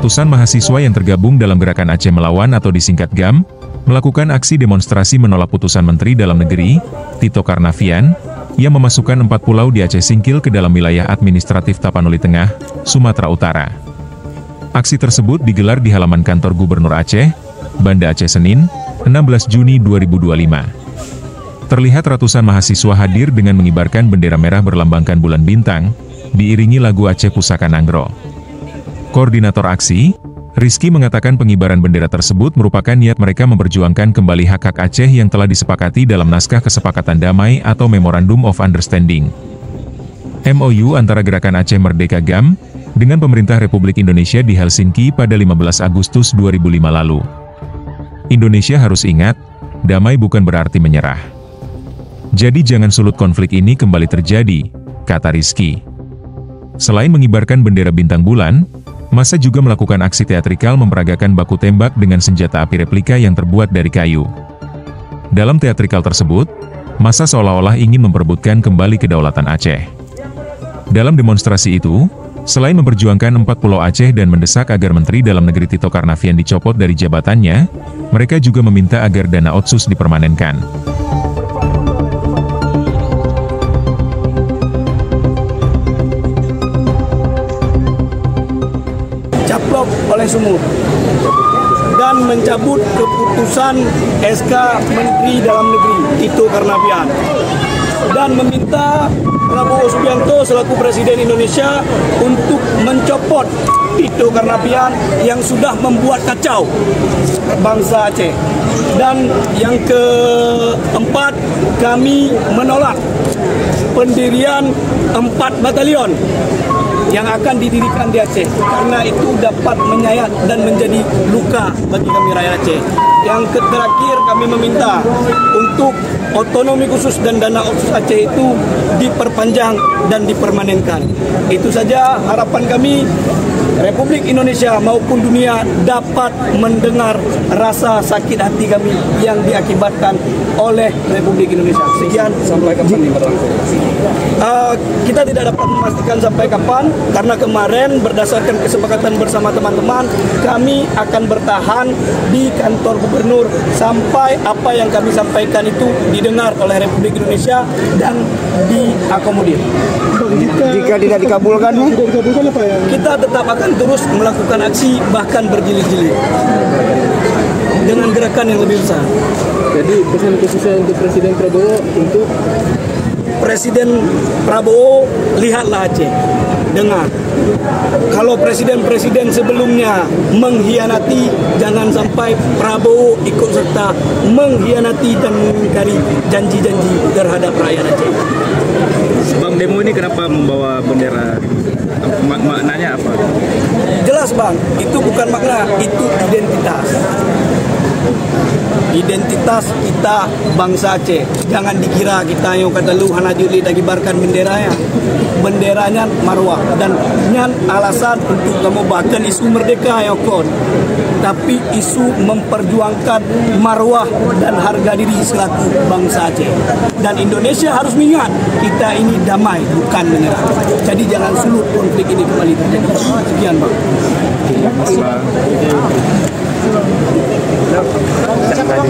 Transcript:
ratusan mahasiswa yang tergabung dalam Gerakan Aceh Melawan atau disingkat GAM, melakukan aksi demonstrasi menolak putusan Menteri Dalam Negeri, Tito Karnavian, yang memasukkan 4 pulau di Aceh Singkil ke dalam wilayah administratif Tapanuli Tengah, Sumatera Utara. Aksi tersebut digelar di halaman kantor Gubernur Aceh, Banda Aceh Senin, 16 Juni 2025. Terlihat ratusan mahasiswa hadir dengan mengibarkan bendera merah berlambangkan bulan bintang, diiringi lagu Aceh Pusaka Nanggro. Koordinator aksi, Rizky mengatakan pengibaran bendera tersebut merupakan niat mereka memperjuangkan kembali hak-hak Aceh yang telah disepakati dalam Naskah Kesepakatan Damai atau Memorandum of Understanding (MOU) antara Gerakan Aceh Merdeka GAM dengan pemerintah Republik Indonesia di Helsinki pada 15 Agustus 2005 lalu. Indonesia harus ingat, damai bukan berarti menyerah. Jadi jangan sulut konflik ini kembali terjadi, kata Rizky. Selain mengibarkan bendera bintang bulan, massa juga melakukan aksi teatrikal memperagakan baku tembak dengan senjata api replika yang terbuat dari kayu. Dalam teatrikal tersebut, massa seolah-olah ingin memperebutkan kembali kedaulatan Aceh. Dalam demonstrasi itu, selain memperjuangkan 4 pulau Aceh dan mendesak agar Menteri Dalam Negeri Tito Karnavian dicopot dari jabatannya, mereka juga meminta agar dana otsus dipermanenkan. Caplok oleh sumur dan mencabut keputusan SK Menteri Dalam Negeri Tito Karnavian dan meminta Prabowo Subianto selaku Presiden Indonesia untuk mencopot Tito Karnavian yang sudah membuat kacau bangsa Aceh. Dan yang keempat, kami menolak pendirian 4 batalion yang akan didirikan di Aceh, karena itu dapat menyayat dan menjadi luka bagi kami rakyat Aceh. Yang terakhir, kami meminta untuk otonomi khusus dan dana otsus Aceh itu diperpanjang dan dipermanenkan. Itu saja harapan kami. Republik Indonesia maupun dunia dapat mendengar rasa sakit hati kami yang diakibatkan oleh Republik Indonesia. Sekian, sampai kapan ini berlangsung? Kita tidak dapat memastikan sampai kapan, karena kemarin berdasarkan kesepakatan bersama teman-teman, kami akan bertahan di kantor gubernur sampai apa yang kami sampaikan itu didengar oleh Republik Indonesia dan diakomodir. Jika tidak dikabulkan, kita tetap akan terus melakukan aksi, bahkan berjilid-jilid dengan gerakan yang lebih besar. Jadi pesan khususnya untuk Presiden Prabowo, untuk Presiden Prabowo, lihatlah Aceh, dengar. Kalau presiden-presiden sebelumnya mengkhianati, jangan sampai Prabowo ikut serta mengkhianati dan mengingkari janji-janji terhadap rakyat Aceh. Bang, demo ini kenapa membawa bendera? Maknanya apa? Jelas Bang, itu bukan makna, itu identitas. Identitas kita bangsa Aceh. Jangan dikira kita yang kata lu hana juli dan kibarkan benderanya. Benderanya marwah dan nyan alasan untuk kamu bahkan isu merdeka ya kon. Tapi isu memperjuangkan marwah dan harga diri selaku bangsa Aceh. Dan Indonesia harus mengingat, kita ini damai bukan menyerah. Jadi jangan sulut konflik ini kembali terjadi. Sekian Bang.